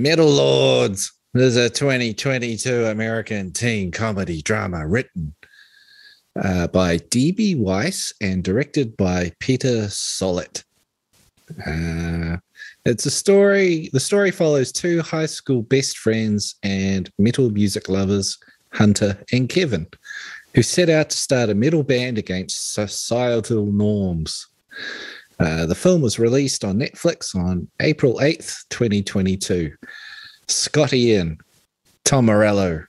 Metal Lords. This is a 2022 American teen comedy drama written by D.B. Weiss and directed by Peter Sollett. It's a story. The story follows two high school best friends and metal music lovers, Hunter and Kevin, who set out to start a metal band against societal norms. The film was released on Netflix on April 8th, 2022. Scott Ian, Tom Morello,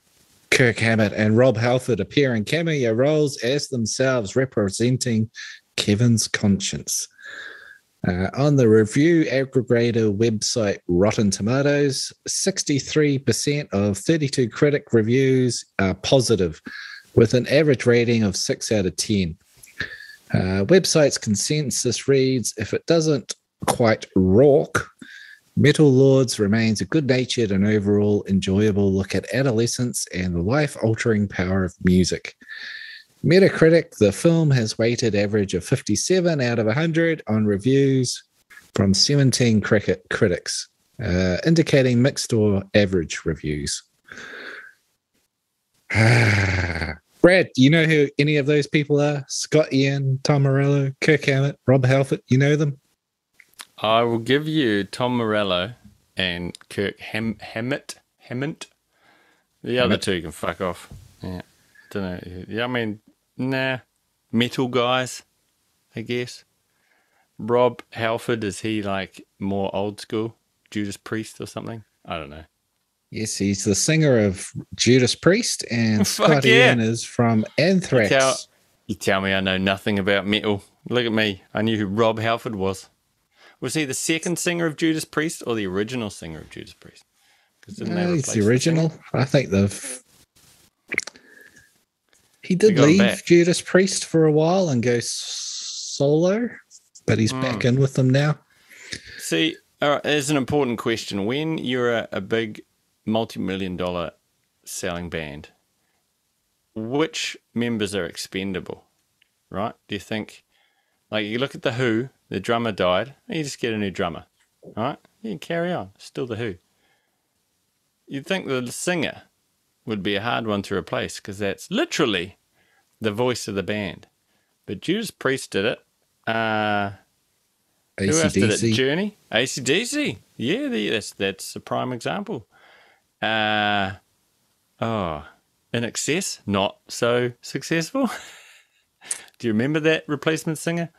Kirk Hammett, and Rob Halford appear in cameo roles as themselves, representing Kevin's conscience. On the review aggregator website Rotten Tomatoes, 63% of 32 critic reviews are positive, with an average rating of 6 out of 10. Website's consensus reads, if it doesn't quite rock, Metal Lords remains a good-natured and overall enjoyable look at adolescence and the life-altering power of music. Metacritic, the film has weighted average of 57 out of 100 on reviews from 17 critics, indicating mixed or average reviews. Brad, do you know who any of those people are? Scott Ian, Tom Morello, Kirk Hammett, Rob Halford, you know them? I will give you Tom Morello and Kirk Hammett. The other two can fuck off. Yeah, don't know. Yeah, I mean, nah. Metal guys, I guess. Rob Halford, is he like more old school? Judas Priest or something? I don't know. Yes, he's the singer of Judas Priest, and Scott Ian is from Anthrax. You tell me I know nothing about metal. Look at me. I knew who Rob Halford was. Was he the second singer of Judas Priest or the original singer of Judas Priest? He's the original. I think he did leave Judas Priest for a while and go solo, but he's back in with them now. See, there's an important question. When you're a big multi-million-dollar selling band, which members are expendable, right? Do you think, like, you look at The Who, the drummer died, you just get a new drummer, right? You can carry on, still The Who. You'd think the singer would be a hard one to replace because that's literally the voice of the band. But Judas Priest did it. Who else did it? Journey? AC/DC. Yeah, that's a prime example. In Excess, not so successful. Do you remember that replacement singer?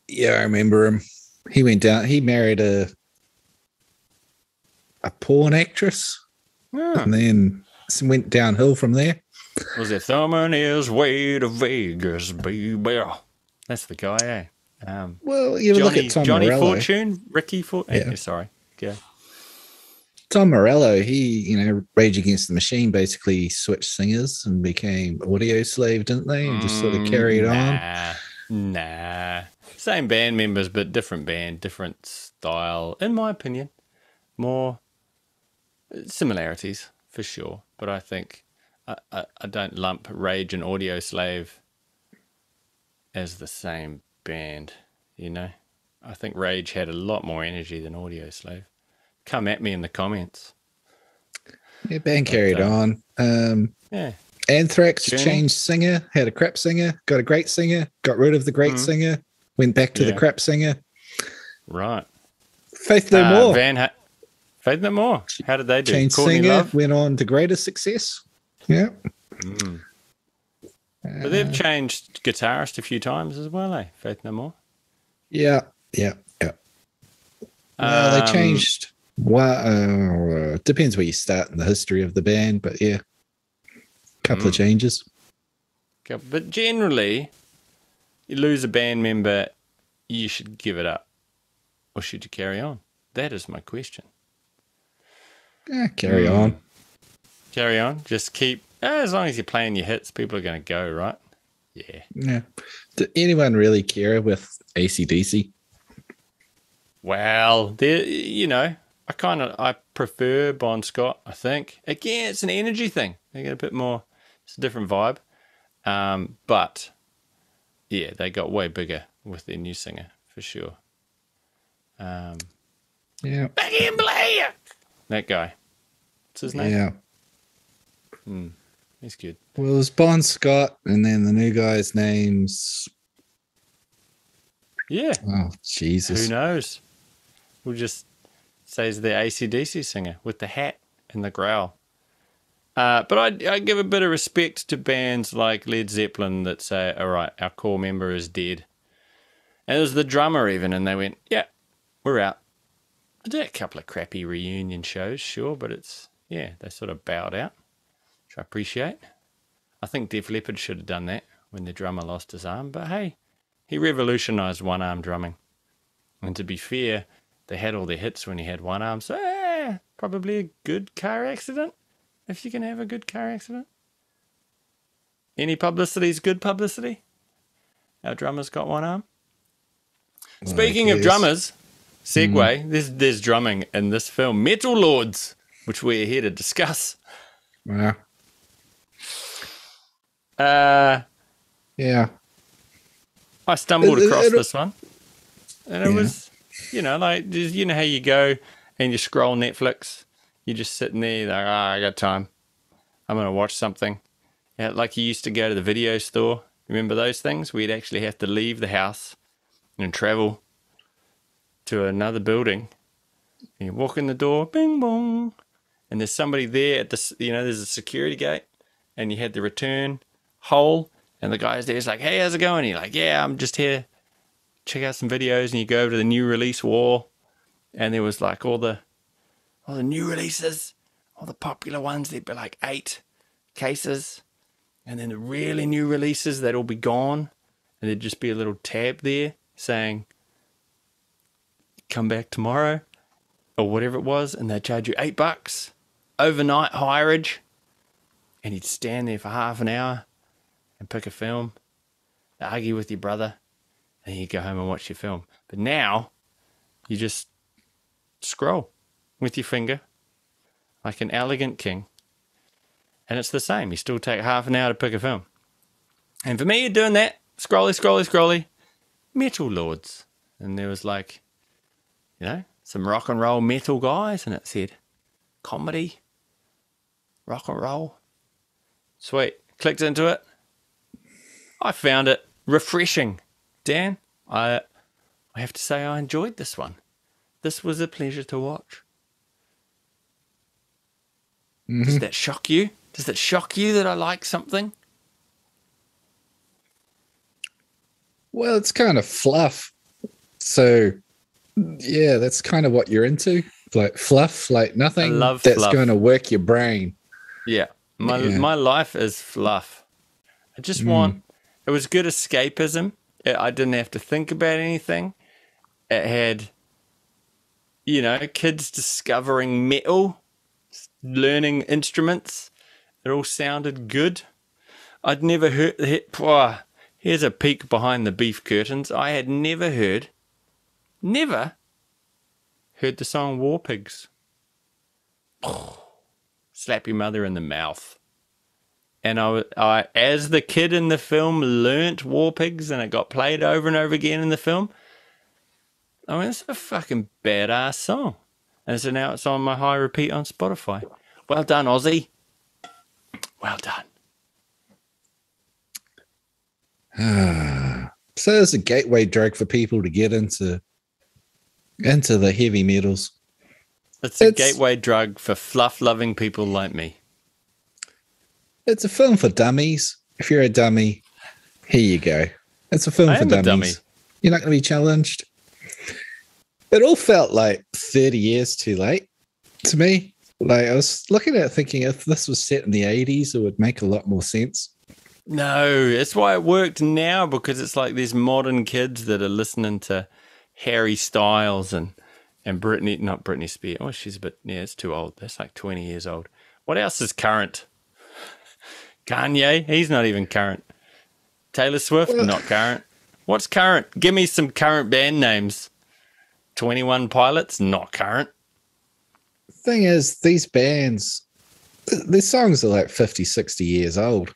Yeah, I remember him. He went down. He married a porn actress, and then went downhill from there. Was it thumbing his way to Vegas, baby? That's the guy, eh? Well, you look at Tom Johnny Morello. Fortune, Ricky Fortune. Yeah. Sorry. Yeah. Tom Morello, he, Rage Against the Machine basically switched singers and became Audio Slave, didn't they? And just sort of carried on. Nah. Same band members, but different band, different style. In my opinion, more similarities for sure. But I think I don't lump Rage and Audio Slave as the same band, I think Rage had a lot more energy than Audio Slave. Come at me in the comments. Yeah, band carried on. Anthrax changed singer, had a crap singer, got a great singer, got rid of the great singer, went back to the crap singer. Right. Faith No More. Faith No More. How did they do? Changed Courtney singer, Love? went on to greater success. Yeah. But they've changed guitarist a few times as well, eh? Faith No More. Yeah. Well, they changed. Well, depends where you start in the history of the band, but yeah, a couple of changes. But generally, you lose a band member, you should give it up, or should you carry on? That is my question. Yeah, carry on. Carry on. Just keep. As long as you're playing your hits, people are going to go, right? Yeah. Did anyone really care with AC/DC? Well, I prefer Bon Scott, I think. Again, it's an energy thing. They get a bit more, it's a different vibe. But, yeah, they got way bigger with their new singer, for sure. Yeah. Back in play. That guy. What's his name? Yeah. He's good. Well, it was Bon Scott, and then the new guy's name's... Yeah. Oh, Jesus. Who knows? We'll just say he's the AC/DC singer with the hat and the growl. But I give a bit of respect to bands like Led Zeppelin that say, all right, our core member is dead. And it was the drummer even, and they went, yeah, we're out. I did a couple of crappy reunion shows, sure, but they sort of bowed out, which I appreciate. I think Def Leppard should have done that when the drummer lost his arm, but hey, he revolutionised one-arm drumming. And to be fair, they had all their hits when he had one arm, so probably a good car accident, if you can have a good car accident. Any publicity is good publicity. Our drummer's got one arm. Speaking of drummers, segue, there's drumming in this film, Metal Lords, which we're here to discuss. Yeah. Yeah. I stumbled across this one, and it was, like, you know how you go and you scroll Netflix, you're just sitting there, like, I got time, I'm going to watch something. Yeah, like you used to go to the video store. Remember those things? We'd actually have to leave the house and travel to another building. And you walk in the door, bing bong, and there's somebody there at this, there's a security gate, and you had the return hole, and the guy's there. He's like, hey, how's it going? And you're like, yeah, I'm just here. Check out some videos, and you go over to the new release wall, and there was like all the new releases, all the popular ones. There'd be like 8 cases. And then the really new releases, they'd all be gone. And there'd just be a little tab there saying, come back tomorrow, or whatever it was. And they'd charge you $8, overnight hireage. And you'd stand there for half an hour and pick a film, argue with your brother, and you go home and watch your film. But now, you just scroll with your finger like an elegant king. And it's the same. You still take half an hour to pick a film. And for me, doing that, scrolly, Metal Lords. And there was like, some rock and roll metal guys, and it said, comedy, rock and roll. Sweet. Clicked into it. I found it refreshing. Dan, I have to say I enjoyed this one. This was a pleasure to watch. Mm-hmm. Does that shock you? Does it shock you that I like something? Well, it's kind of fluff. So, yeah, that's kind of what you're into. Like fluff, like nothing that's going to work your brain. Yeah. My life is fluff. I just want... It was good escapism. I didn't have to think about anything. It had, kids discovering metal, learning instruments. It all sounded good. I'd never heard... Here's a peek behind the beef curtains. I had never heard the song War Pigs. Slap your mother in the mouth. And I, as the kid in the film, learnt War Pigs, and it got played over and over again in the film. I mean, it's a fucking badass song. And so now it's on my high repeat on Spotify. Well done, Aussie. Well done. So it's a gateway drug for people to get into the heavy metals. It's a gateway drug for fluff-loving people like me. It's a film for dummies. If you're a dummy, here you go. It's a film for dummies. Dummy. You're not going to be challenged. It all felt like 30 years too late to me. Like, I was looking at it thinking if this was set in the 80s, it would make a lot more sense. No, that's why it worked now, because it's like these modern kids that are listening to Harry Styles and Britney, not Britney Spears. Oh, she's a bit, it's too old. That's like 20 years old. What else is current? Kanye, he's not even current. Taylor Swift, not current. What's current? Give me some current band names. 21 Pilots, not current. Thing is, these bands, their songs are like 50, 60 years old.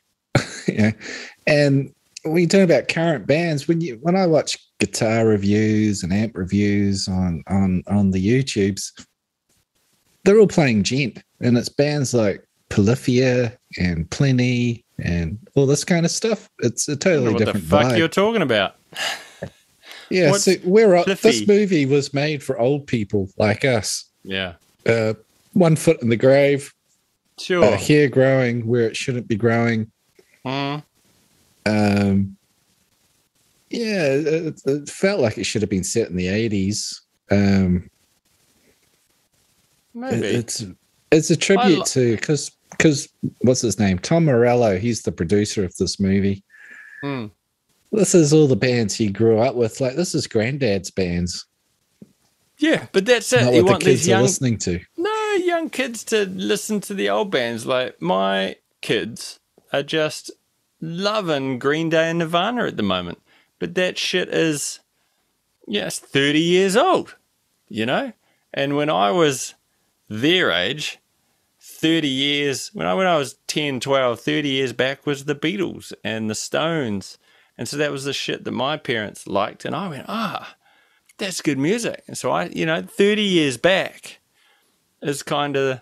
And when you talk about current bands, when I watch guitar reviews and amp reviews on the YouTubes, they're all playing gent, and it's bands like Polyphia and Plenty and all this kind of stuff. It's a totally what different the fuck vibe. you're talking about. Yeah, What's so this Fliffy? movie was made for old people like us. Yeah, 1 foot in the grave, sure. hair growing where it shouldn't be growing. Mm, Yeah, it felt like it should have been set in the 80s. maybe. It's a tribute to because what's his name? Tom Morello. He's the producer of this movie. Mm. This is all the bands he grew up with. Like, this is granddad's bands. Yeah, but that's it. Not You what want the kids these are listening to. young kids to listen to the old bands. Like my kids are just loving Green Day and Nirvana at the moment. But that shit is, it's 30 years old, you know? And when I was their age, 30 years, when I was 10, 12, 30 years back was the Beatles and the Stones. And so that was the shit that my parents liked. And I went, that's good music. And so 30 years back is kind of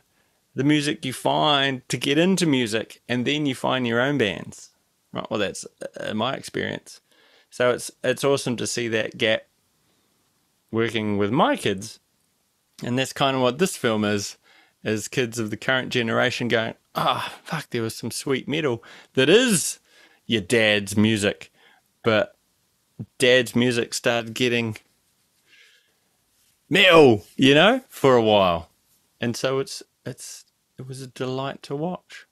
the music you find to get into music, and then you find your own bands. Right? Well, that's my experience. So it's awesome to see that gap working with my kids. And that's kind of what this film is kids of the current generation going, fuck, there was some sweet metal that is your dad's music. But dad's music started getting metal, for a while. And so it was a delight to watch.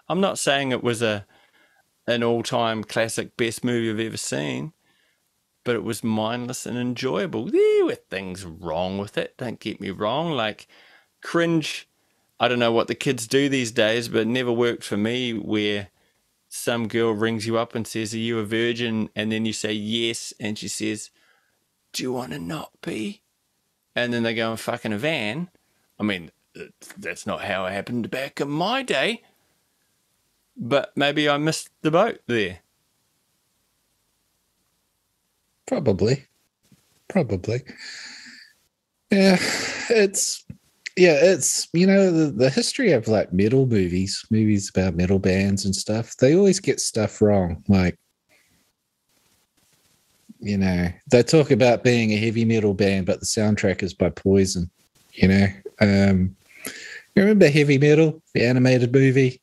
I'm not saying it was an all-time classic best movie I've ever seen, but it was mindless and enjoyable. There were things wrong with it, don't get me wrong, like cringe. I don't know what the kids do these days, but it never worked for me, where some girl rings you up and says, "Are you a virgin?" And then you say yes, and she says, "Do you want to not be?" And then they go and fuck in a van. I mean, that's not how it happened back in my day. But maybe I missed the boat there. Probably. Yeah, it's the history of like metal movies about metal bands and stuff. They always get stuff wrong. Like, they talk about being a heavy metal band, but the soundtrack is by Poison. You remember Heavy Metal, the animated movie?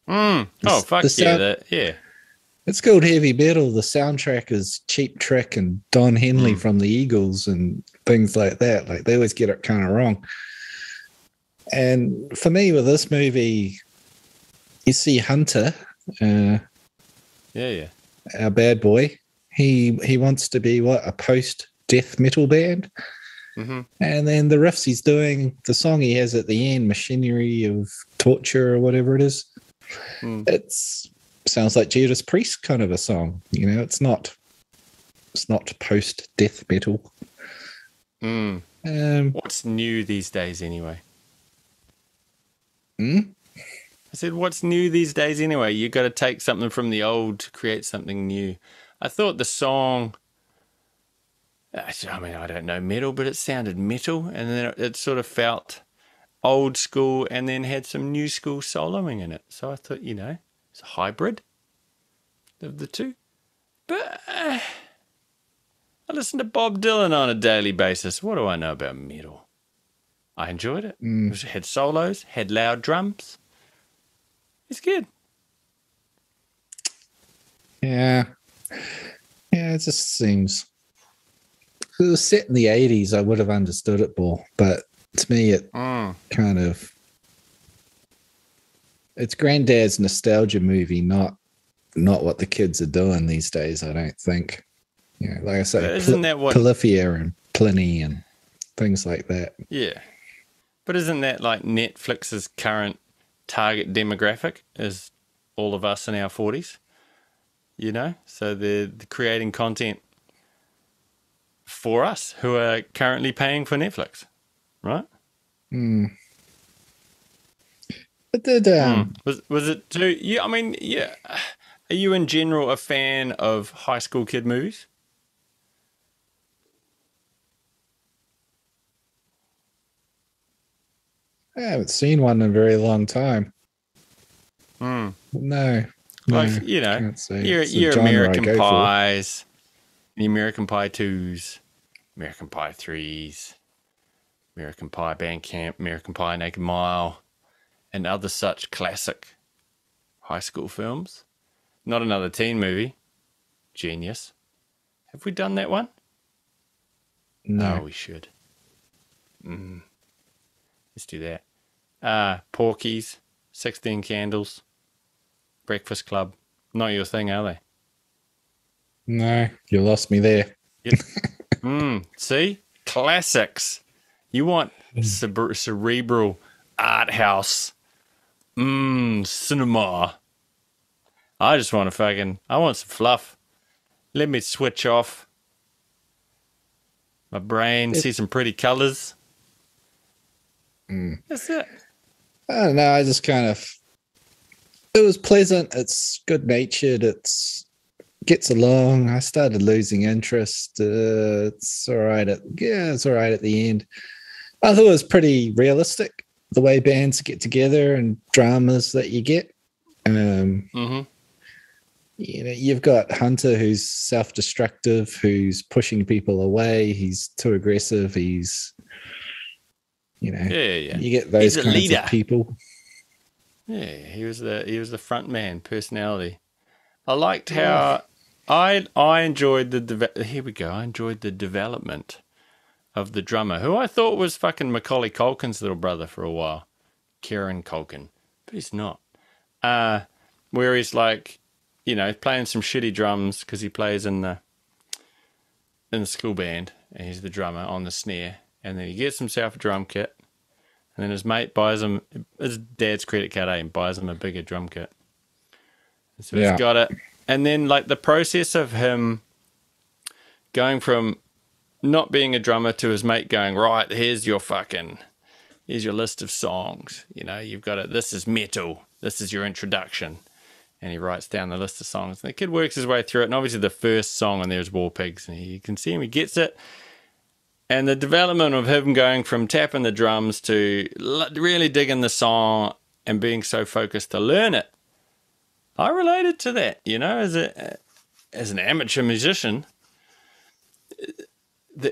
Oh, fuck yeah. It's called Heavy Metal. The soundtrack is Cheap Trick and Don Henley from the Eagles and things like that. Like, they always get it kind of wrong. And for me, with this movie, you see Hunter, our bad boy. He wants to be a post-death metal band. Mm-hmm. And then the riffs he's doing, the song he has at the end, Machinery of Torture or whatever it is, sounds like Judas Priest kind of a song. It's not post-death metal. What's new these days anyway? I said, what's new these days anyway? You got to take something from the old to create something new. I thought the song, I mean, I don't know metal, but it sounded metal, and then it sort of felt old school and then had some new school soloing in it. So I thought, it's a hybrid of the two. But I listen to Bob Dylan on a daily basis. What do I know about metal? I enjoyed it. It had solos, had loud drums. It's good. Yeah. Yeah, it just seems... If it was set in the 80s, I would have understood it more. But to me, it kind of... It's granddad's nostalgia movie, not what the kids are doing these days, I don't think. Like I say, isn't that what... Polyphia and Pliny and things like that. Yeah. But isn't that like Netflix's current target demographic is all of us in our 40s? So they're creating content for us who are currently paying for Netflix, right? But did was it too? Yeah, I mean, yeah. Are you in general a fan of high school kid movies? I haven't seen one in a very long time. Hmm. No, Like, can't say it's a your genre I American go for. Pies, the American Pie 2s, American Pie 3s, American Pie Bandcamp, American Pie Naked Mile, and other such classic high school films. Not another teen movie. Genius. Have we done that one? No. Oh, we should. Let's do that. Porky's, 16 Candles, Breakfast Club. Not your thing, are they? No, you lost me there. Yep. See? Classics. You want cerebral art house. Cinema. I just want I want some fluff. Let me switch off my brain, see some pretty colors. That's it. I don't know. I just it was pleasant. It's good natured. Gets along. I started losing interest. It's all right. It's all right at the end. I thought it was pretty realistic, the way bands get together and dramas that you get. You've got Hunter, who's self-destructive, who's pushing people away. He's too aggressive. He's, you get those kinds of people. Yeah, he was the front man personality. I liked how I enjoyed I enjoyed the development of the drummer, who I thought was fucking Macaulay Culkin's little brother for a while, Kieran Culkin, but he's not. Where he's like, playing some shitty drums because he plays in the school band and he's the drummer on the snare, and then he gets himself a drum kit, and then his mate buys him his dad's credit card and buys him a bigger drum kit. And so he's got it, and then like the process of him going from not being a drummer to his mate going, right, here's your list of songs. You've got it. This is metal. This is your introduction. And he writes down the list of songs. And the kid works his way through it. And obviously the first song on there is War Pigs. And you can see him, he gets it. And the development of him going from tapping the drums to really digging the song and being so focused to learn it. I related to that, as an amateur musician.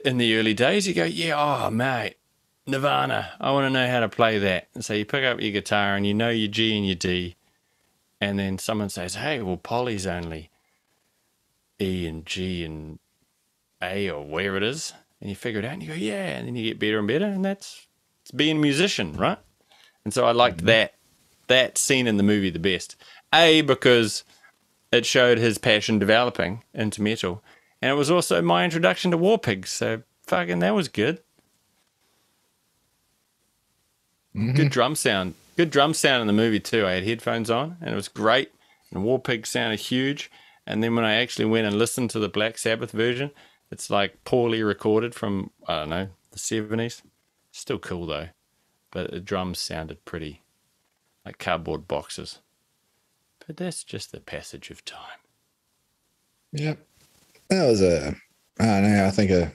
In the early days, you go, mate, Nirvana, I want to know how to play that. And so you pick up your guitar and you know your G and your D. And then someone says, hey, well, Polly's only E and G and A or where it is. And you figure it out and you go, yeah. And then you get better and better. And it's being a musician, right? And so I liked that scene in the movie the best. Because it showed his passion developing into metal. And it was also my introduction to War Pigs. So fucking that was good. Good drum sound. Good drum sound in the movie too. I had headphones on and it was great. And War Pigs sounded huge. And then when I actually went and listened to the Black Sabbath version, it's like poorly recorded from, I don't know, the 70s. Still cool though. But the drums sounded pretty like cardboard boxes. But that's just the passage of time. Yep. That was I think a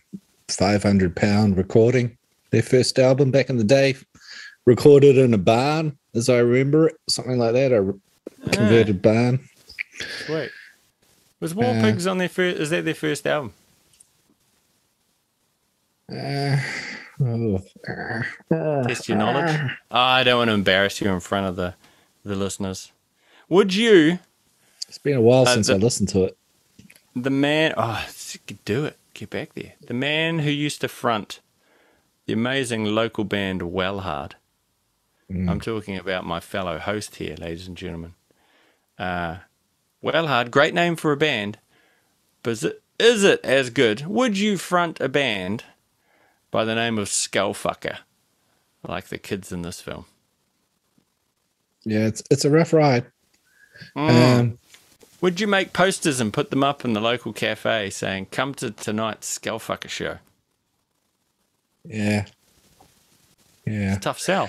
500-pound recording. Their first album back in the day, recorded in a barn, as I remember it, something like that, a converted barn. Sweet. Was War Pigs on their first? Is that their first album? Test your knowledge. I don't want to embarrass you in front of the listeners. Would you? It's been a while since I listened to it. The man, do it. Get back there. The man who used to front the amazing local band Wellhard. I'm talking about my fellow host here, ladies and gentlemen. Wellhard, great name for a band, but is it as good? Would you front a band by the name of Skullfucker, like the kids in this film? Yeah, it's a rough ride. Would you make posters and put them up in the local cafe saying, come to tonight's Skullfucker show? Yeah. It's a tough sell.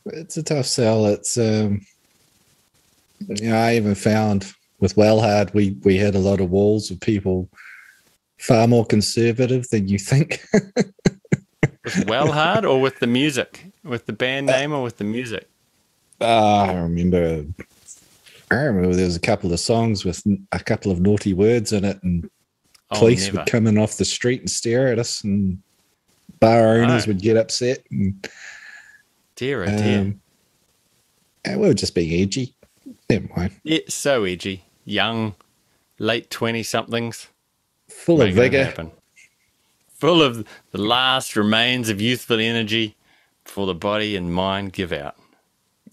It's a tough sell. It's, I even found with Wellhard, we had a lot of walls of people far more conservative than you think. With Wellhard or with the music? With the band name or with the music? I remember there was a couple of songs with a couple of naughty words in it, and police would come in off the street and stare at us, and bar owners would get upset. And, dear, oh dear. And we were just being edgy. Never mind. It's so edgy. Young, late 20-somethings. Full of vigor. Full of the last remains of youthful energy before the body and mind give out.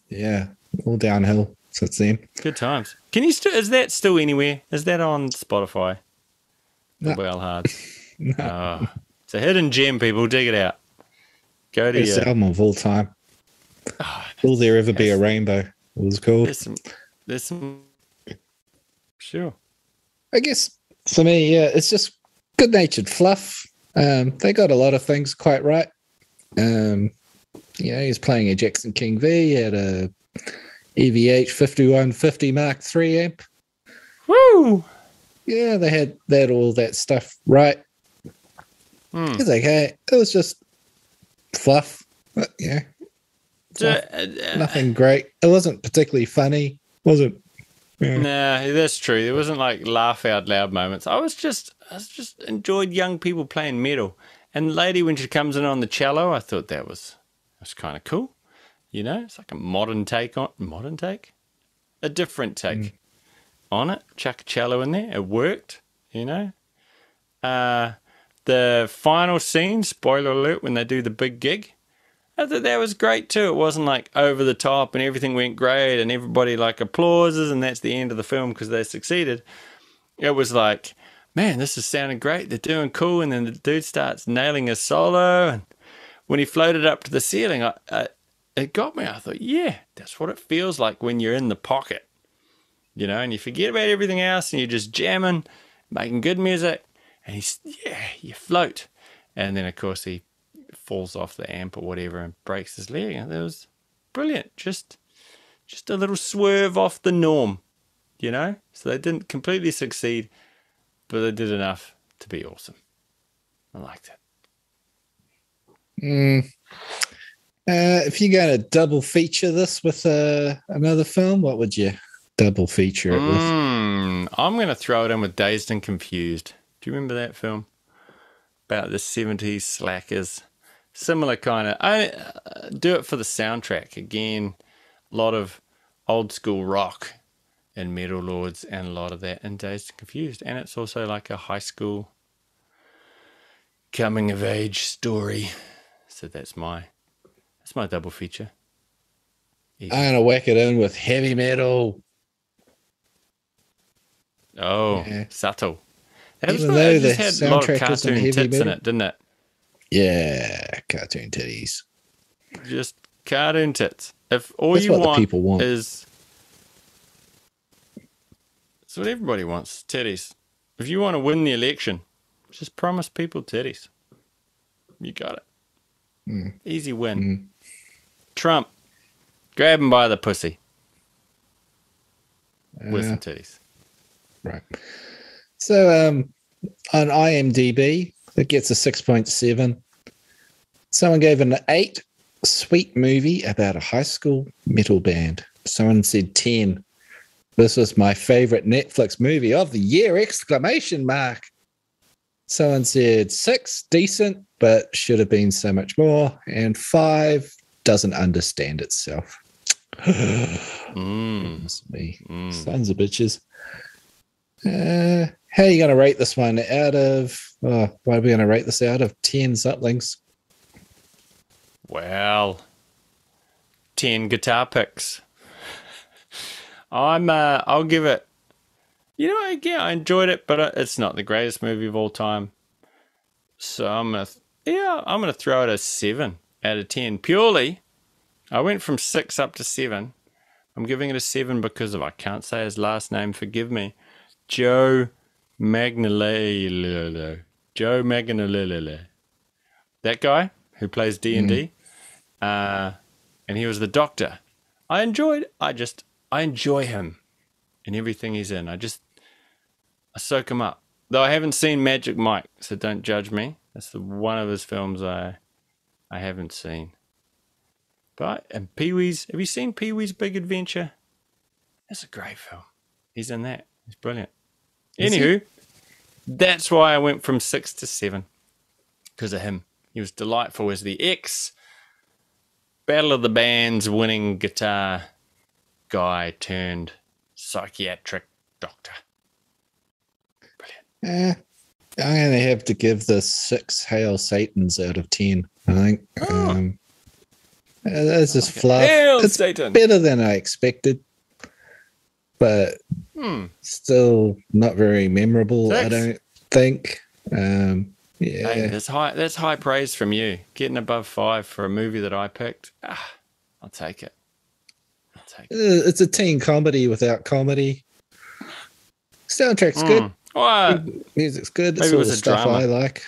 Yeah, all downhill since then. Good times. Can you is that still anywhere? Is that on Spotify? No. Wellhard. No. Oh, it's a hidden gem, people. Dig it out. Go to Best album of all time. Will there ever be a rainbow? It was cool. There's some. Sure. I guess for me, yeah, it's just good-natured fluff. They got a lot of things quite right. He's playing a Jackson King V, had a EVH 5150 Mark III amp. Woo! Yeah, they had all that stuff right. It's okay. It was just fluff. But, yeah. Nothing great. It wasn't particularly funny, was it? Yeah. Nah, that's true. There wasn't like laugh out loud moments. I was just enjoyed young people playing metal. And the lady, when she comes in on the cello, I thought that was kind of cool. You know, it's like a modern take? A different take on it. Chuck a cello in there. It worked, you know. The final scene, spoiler alert, when they do the big gig, I thought that was great too. It wasn't like over the top and everything went great and everybody like applauses and that's the end of the film because they succeeded. It was like, man, this is sounding great. They're doing cool. And then the dude starts nailing a solo. And when he floated up to the ceiling, it got me. I thought, yeah, that's what it feels like when you're in the pocket, you know, and you forget about everything else and you're just jamming, making good music. And you float. And then, of course, he falls off the amp or whatever and breaks his leg. And it was brilliant. Just a little swerve off the norm, you know? So they didn't completely succeed, but they did enough to be awesome. I liked it. If you're going to double feature this with another film, what would you double feature it with? I'm going to throw it in with Dazed and Confused. Do you remember that film? About the 70s slackers. Similar kind of. I do it for the soundtrack. Again, a lot of old school rock and Metal Lords and a lot of that in Dazed and Confused. And it's also like a high school coming of age story. So that's my double feature. Easy. I'm going to whack it in with heavy metal. Oh, yeah. Subtle. Even though it the just had a lot of soundtrack cartoon heavy tits metal in it, didn't it? Yeah, cartoon titties. Just cartoon tits. If all That's you what want the people want is... That's what everybody wants, titties. If you want to win the election, just promise people titties. You got it. Easy win. Trump, grab him by the pussy. With some titties. Right. So on IMDb, it gets a 6.7. Someone gave it an 8. Sweet movie about a high school metal band. Someone said 10. This was my favorite Netflix movie of the year! Exclamation mark. Someone said 6, decent, but should have been so much more. And 5, doesn't understand itself. Me. Sons of bitches. How are you going to rate this one out of... what are we going to rate this out of? 10 sutlings. Well, 10 guitar picks. I'll give it... You know, yeah, I enjoyed it, but it's not the greatest movie of all time. So I'm gonna throw it a 7 out of 10. Purely, I went from 6 up to 7. I'm giving it a 7 because of, I can't say his last name, forgive me, Joe Magnolillo. Joe Magnolillo. That guy who plays D&D. And he was the Doctor. I enjoy him. in everything he's in. I soak him up. Though I haven't seen Magic Mike, so don't judge me. That's one of his films I haven't seen. And Pee-wee's, have you seen Pee-wee's Big Adventure? That's a great film. He's in that. He's brilliant. Anywho, that's why I went from 6 to 7. Because of him. He was delightful as the Battle of the Bands winning guitar guy turned psychiatric doctor. Brilliant. I'm going to have to give this 6 Hail Satans out of 10, I think. That's just fluff. Hail it's Satan. Better than I expected, but still not very memorable, 6. I don't think. Yeah. Hey, that's high praise from you. Getting above 5 for a movie that I picked. I'll take it. It's a teen comedy without comedy. Soundtrack's good. Music's good. It's all the stuff drama. I like.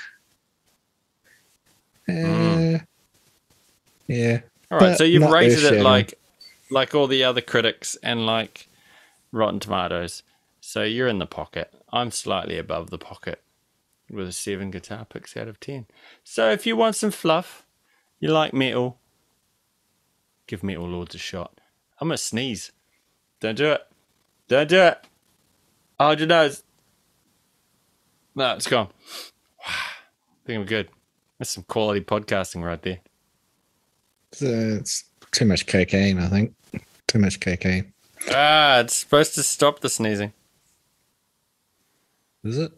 Yeah. All right, so you've rated it like all the other critics and like Rotten Tomatoes. So you're in the pocket. I'm slightly above the pocket with a 7 guitar picks out of 10. So if you want some fluff, you like metal, give Metal Lords a shot. I'm going to sneeze. Don't do it. Don't do it. Hold your nose. No, it's gone. I think I'm good. That's some quality podcasting right there. It's too much cocaine, I think. Too much cocaine. It's supposed to stop the sneezing. Is it?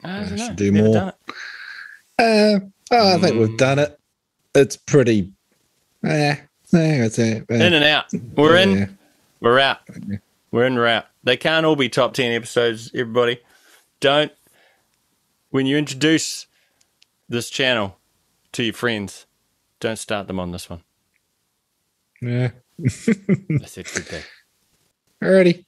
I don't know. Should do more. I think we've done it. It's pretty. That's it. In and out. We're in. We're out. We're in. We're out. They can't all be top 10 episodes. Everybody, don't. When you introduce this channel to your friends, don't start them on this one. Yeah. That's it. Good day. Alrighty.